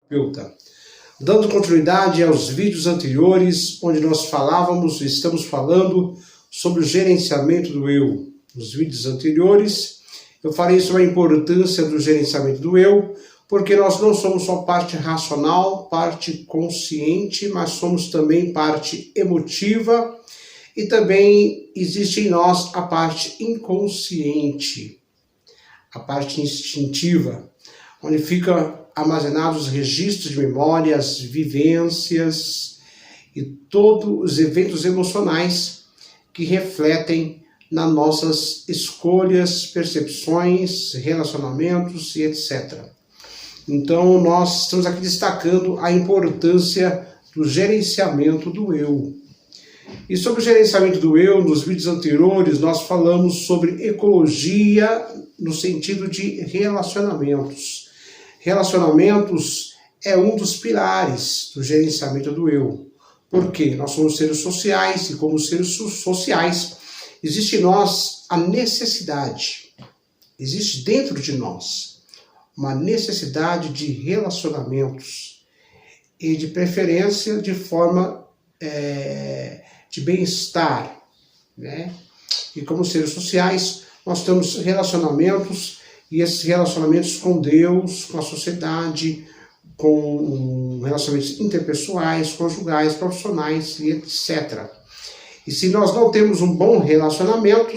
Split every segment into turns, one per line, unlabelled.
terapeuta. Dando continuidade aos vídeos anteriores, onde nós estamos falando sobre o gerenciamento do eu. Nos vídeos anteriores, eu falei sobre a importância do gerenciamento do eu, porque nós não somos só parte racional, parte consciente, mas somos também parte emotiva e também existe em nós a parte inconsciente, a parte instintiva, onde ficam armazenados os registros de memórias, vivências e todos os eventos emocionais que refletem nas nossas escolhas, percepções, relacionamentos e etc. Então, nós estamos aqui destacando a importância do gerenciamento do eu. E sobre o gerenciamento do eu, nos vídeos anteriores, nós falamos sobre ecologia no sentido de relacionamentos. Relacionamentos é um dos pilares do gerenciamento do eu. Por quê? Nós somos seres sociais e como seres sociais, existe em nós a necessidade, existe dentro de nós uma necessidade de relacionamentos e de preferência de forma de bem-estar, né? E como seres sociais, nós temos relacionamentos e esses relacionamentos com Deus, com a sociedade, com relacionamentos interpessoais, conjugais, profissionais e etc. E se nós não temos um bom relacionamento,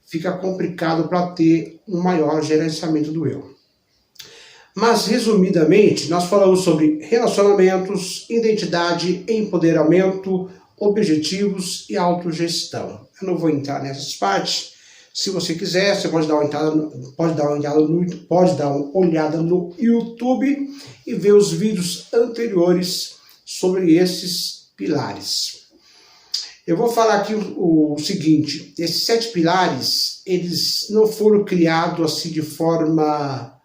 fica complicado para ter um maior gerenciamento do eu. Mas, resumidamente, nós falamos sobre relacionamentos, identidade, empoderamento, objetivos e autogestão. Eu não vou entrar nessas partes. Se você quiser, você pode dar uma olhada no YouTube e ver os vídeos anteriores sobre esses pilares. Eu vou falar aqui o seguinte: esses 7 pilares, eles não foram criados assim de forma...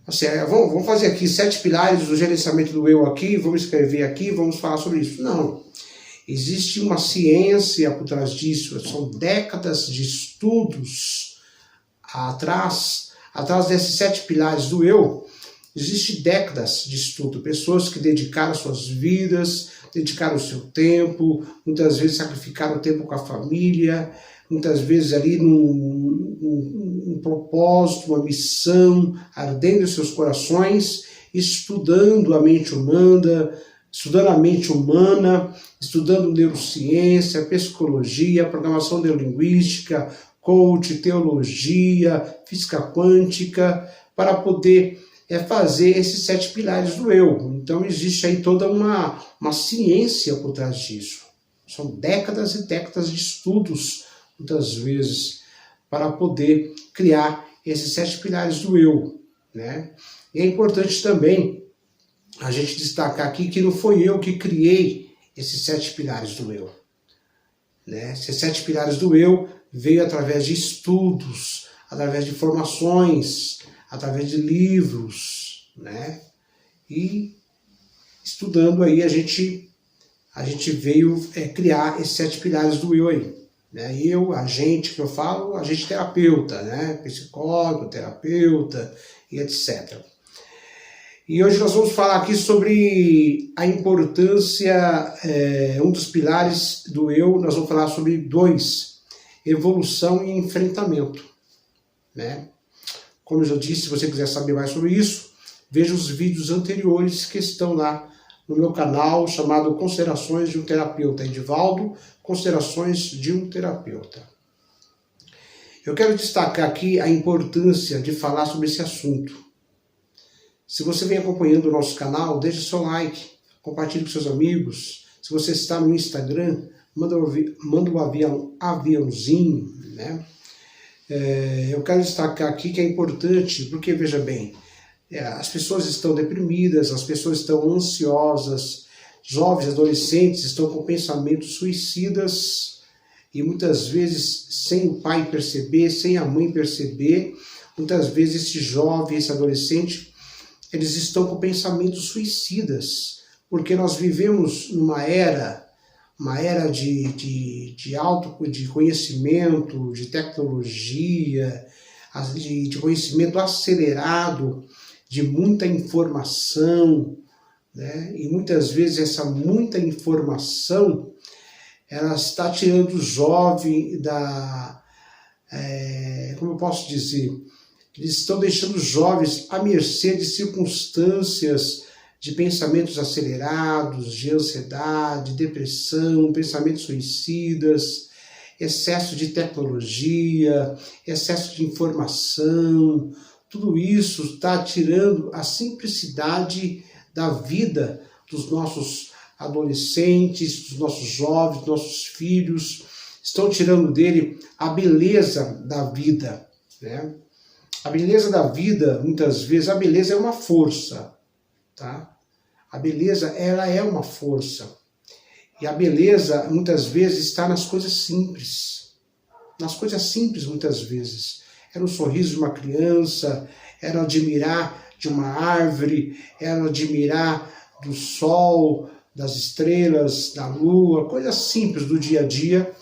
Assim, vamos fazer aqui 7 pilares do gerenciamento do eu aqui, vamos escrever aqui, vamos falar sobre isso. Não. Existe uma ciência por trás disso, são décadas de estudos atrás desses 7 pilares do eu, existe décadas de estudo, pessoas que dedicaram suas vidas, dedicaram o seu tempo, muitas vezes sacrificaram tempo com a família, muitas vezes ali num propósito, uma missão, ardendo em seus corações, estudando a mente humana, estudando neurociência, psicologia, programação neurolinguística, coach, teologia, física quântica, para poder fazer esses 7 pilares do eu. Então existe aí toda uma ciência por trás disso. São décadas e décadas de estudos, muitas vezes, para poder criar esses 7 pilares do eu, né? E é importante também a gente destacar aqui que não foi eu que criei esses 7 pilares do eu, né? Esses 7 pilares do eu veio através de estudos, através de formações, através de livros, né? E estudando aí a gente veio criar esses 7 pilares do eu aí, né? Eu, agente que eu falo, agente terapeuta, né? Psicólogo, terapeuta e etc. E hoje nós vamos falar aqui sobre a importância, um dos pilares do eu, nós vamos falar sobre 2, evolução e enfrentamento, né? Como eu já disse, se você quiser saber mais sobre isso, veja os vídeos anteriores que estão lá no meu canal, chamado Considerações de um Terapeuta, Edivaldo, Considerações de um Terapeuta. Eu quero destacar aqui a importância de falar sobre esse assunto. Se você vem acompanhando o nosso canal, deixe seu like, compartilhe com seus amigos. Se você está no Instagram, manda um aviãozinho, né? Eu quero destacar aqui que é importante, porque veja bem, as pessoas estão deprimidas, as pessoas estão ansiosas, jovens, adolescentes estão com pensamentos suicidas e muitas vezes sem o pai perceber, sem a mãe perceber, muitas vezes esse jovem, esse adolescente, eles estão com pensamentos suicidas, porque nós vivemos numa era de conhecimento, de tecnologia, de conhecimento acelerado, de muita informação, né? E muitas vezes essa muita informação, ela está tirando o jovem como eu posso dizer, eles estão deixando os jovens à mercê de circunstâncias, de pensamentos acelerados, de ansiedade, depressão, pensamentos suicidas, excesso de tecnologia, excesso de informação. Tudo isso está tirando a simplicidade da vida dos nossos adolescentes, dos nossos jovens, dos nossos filhos. Estão tirando dele a beleza da vida, né? A beleza da vida, muitas vezes, a beleza é uma força, tá? A beleza, ela é uma força. E a beleza, muitas vezes, está nas coisas simples. Nas coisas simples, muitas vezes. É no sorriso de uma criança, é no admirar de uma árvore, é no admirar do sol, das estrelas, da lua, coisas simples do dia a dia.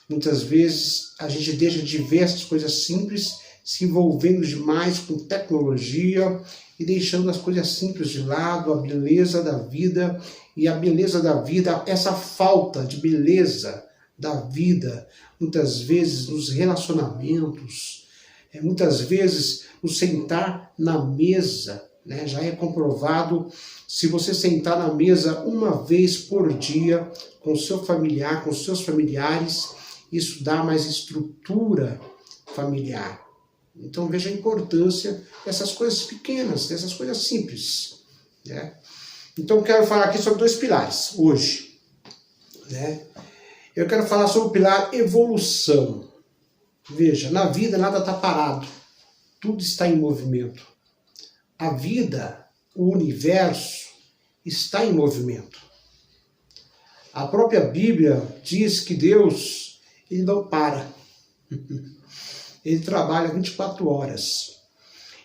Muitas vezes a gente deixa de ver essas coisas simples, se envolvendo demais com tecnologia e deixando as coisas simples de lado, a beleza da vida. E a beleza da vida, essa falta de beleza da vida, muitas vezes nos relacionamentos, muitas vezes no sentar na mesa, né? Já é comprovado, se você sentar na mesa uma vez por dia com seu familiar, com seus familiares, isso dá mais estrutura familiar. Então veja a importância dessas coisas pequenas, dessas coisas simples, né? Então eu quero falar aqui sobre 2 pilares hoje, né? Eu quero falar sobre o pilar evolução. Veja, na vida nada está parado, tudo está em movimento. A vida, o universo, está em movimento. A própria Bíblia diz que Deus, ele não para. Ele trabalha 24 horas.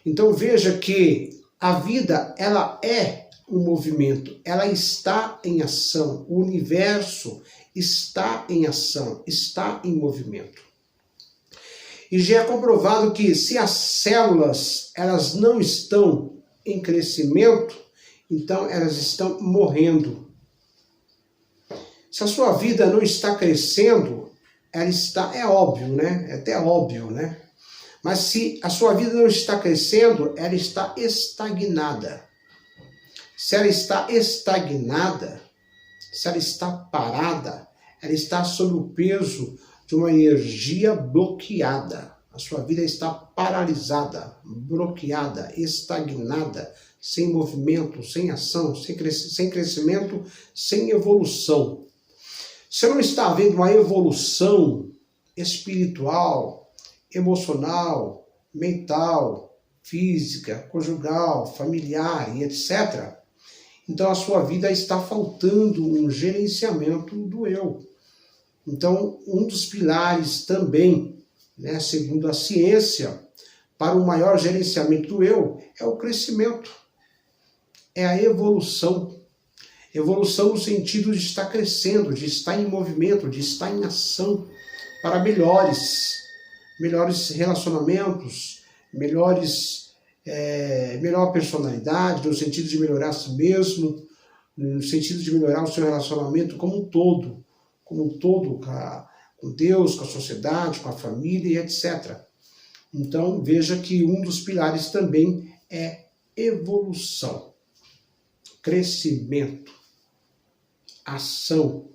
Então veja que a vida, ela é um movimento, ela está em ação. O universo está em ação, está em movimento. E já é comprovado que se as células, elas não estão em crescimento, então elas estão morrendo. Se a sua vida não está crescendo, ela está, é óbvio, né? É até óbvio, né? Mas se a sua vida não está crescendo, ela está estagnada. Se ela está estagnada, se ela está parada, ela está sob o peso de uma energia bloqueada. A sua vida está paralisada, bloqueada, estagnada, sem movimento, sem ação, sem crescimento, sem evolução. Você não está vendo uma evolução espiritual, emocional, mental, física, conjugal, familiar e etc., então a sua vida está faltando um gerenciamento do eu. Então, um dos pilares também, né, segundo a ciência, para o maior gerenciamento do eu, é o crescimento, é a evolução. Evolução no sentido de estar crescendo, de estar em movimento, de estar em ação para melhores relacionamentos, melhor personalidade, no sentido de melhorar a si mesmo, no sentido de melhorar o seu relacionamento como um todo com Deus, com a sociedade, com a família e etc. Então veja que um dos pilares também é evolução, crescimento, ação.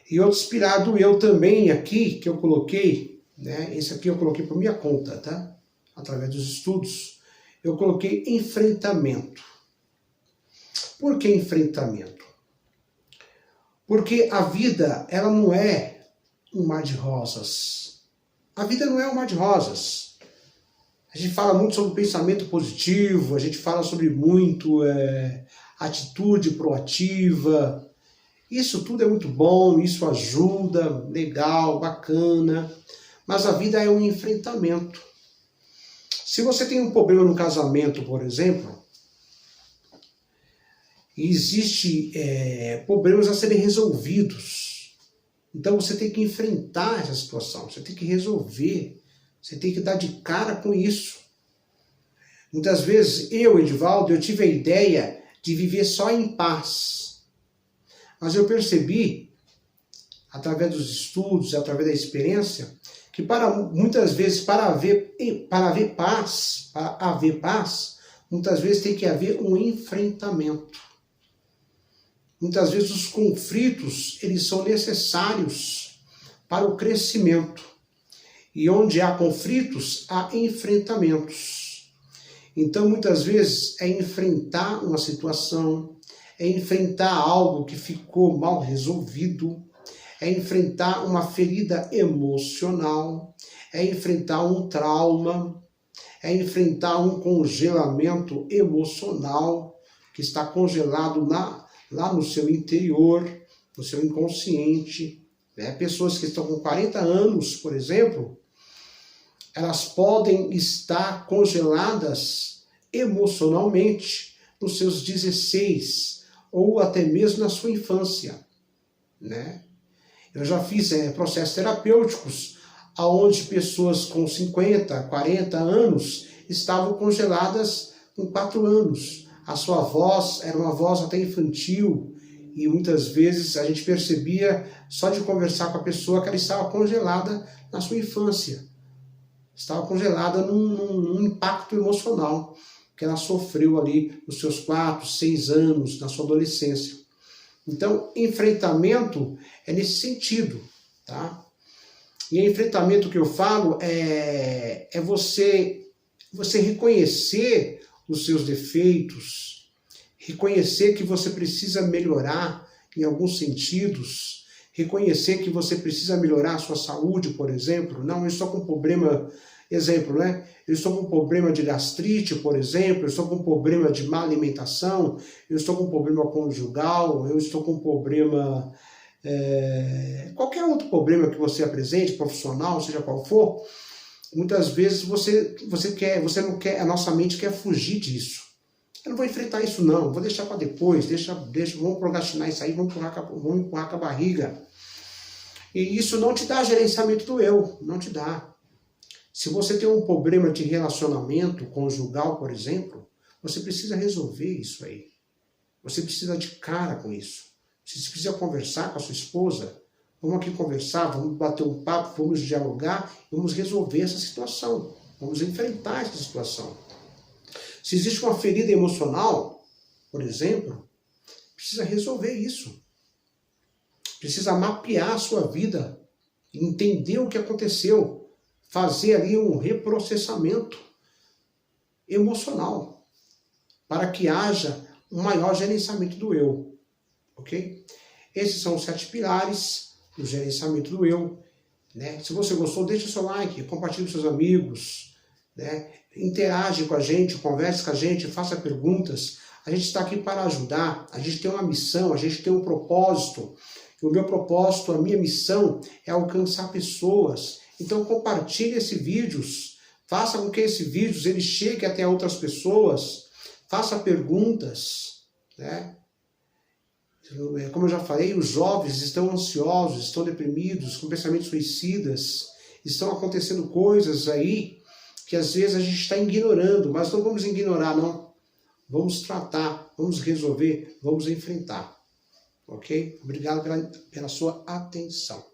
E outros pilares do eu também aqui, que eu coloquei, né? Esse aqui eu coloquei por minha conta, tá? Através dos estudos, eu coloquei enfrentamento. Por que enfrentamento? Porque a vida, ela não é um mar de rosas. A vida não é um mar de rosas. A gente fala muito sobre pensamento positivo, a gente fala sobre muito atitude proativa. Isso tudo é muito bom, isso ajuda, legal, bacana. Mas a vida é um enfrentamento. Se você tem um problema no casamento, por exemplo, e existe problemas a serem resolvidos, então você tem que enfrentar essa situação, você tem que resolver, você tem que dar de cara com isso. Muitas vezes eu, Edivaldo, eu tive a ideia de viver só em paz. Mas eu percebi, através dos estudos, através da experiência, que muitas vezes para haver paz, muitas vezes tem que haver um enfrentamento. Muitas vezes os conflitos, eles são necessários para o crescimento. E onde há conflitos, há enfrentamentos. Então, muitas vezes, é enfrentar uma situação, é enfrentar algo que ficou mal resolvido, é enfrentar uma ferida emocional, é enfrentar um trauma, é enfrentar um congelamento emocional que está congelado lá no seu interior, no seu inconsciente. Pessoas que estão com 40 anos, por exemplo, elas podem estar congeladas emocionalmente nos seus 16 ou até mesmo na sua infância, né? Eu já fiz processos terapêuticos onde pessoas com 50, 40 anos estavam congeladas com 4 anos. A sua voz era uma voz até infantil e muitas vezes a gente percebia só de conversar com a pessoa que ela estava congelada na sua infância. Estava congelada num impacto emocional que ela sofreu ali nos seus 4, 6 anos, na sua adolescência. Então, enfrentamento é nesse sentido, tá? E enfrentamento que eu falo é você reconhecer os seus defeitos, reconhecer que você precisa melhorar em alguns sentidos, reconhecer que você precisa melhorar a sua saúde, por exemplo. Não, eu estou com problema, exemplo, né? Eu estou com problema de gastrite, por exemplo, eu estou com problema de má alimentação, eu estou com problema conjugal, eu estou com problema, qualquer outro problema que você apresente, profissional, seja qual for. Muitas vezes você não quer, a nossa mente quer fugir disso. Eu não vou enfrentar isso não, vou deixar para depois, vamos procrastinar isso aí, vamos empurrar com a barriga. E isso não te dá gerenciamento do eu, não te dá. Se você tem um problema de relacionamento conjugal, por exemplo, você precisa resolver isso aí. Você precisa de cara com isso. Você precisa conversar com a sua esposa. Vamos aqui conversar, vamos bater um papo, vamos dialogar, vamos resolver essa situação. Vamos enfrentar essa situação. Se existe uma ferida emocional, por exemplo, precisa resolver isso. Precisa mapear a sua vida, entender o que aconteceu, fazer ali um reprocessamento emocional, para que haja um maior gerenciamento do eu, ok? Esses são os 7 pilares do gerenciamento do eu, né? Se você gostou, deixa o seu like, compartilhe com seus amigos, né? Interage com a gente, converse com a gente, faça perguntas. A gente está aqui para ajudar, a gente tem uma missão, a gente tem um propósito. O meu propósito, a minha missão é alcançar pessoas. Então compartilhe esses vídeos, faça com que esses vídeos ele chegue até outras pessoas, faça perguntas, né? Como eu já falei, os jovens estão ansiosos, estão deprimidos, com pensamentos suicidas, estão acontecendo coisas aí que às vezes a gente está ignorando, mas não vamos ignorar não, vamos tratar, vamos resolver, vamos enfrentar, ok? Obrigado pela sua atenção.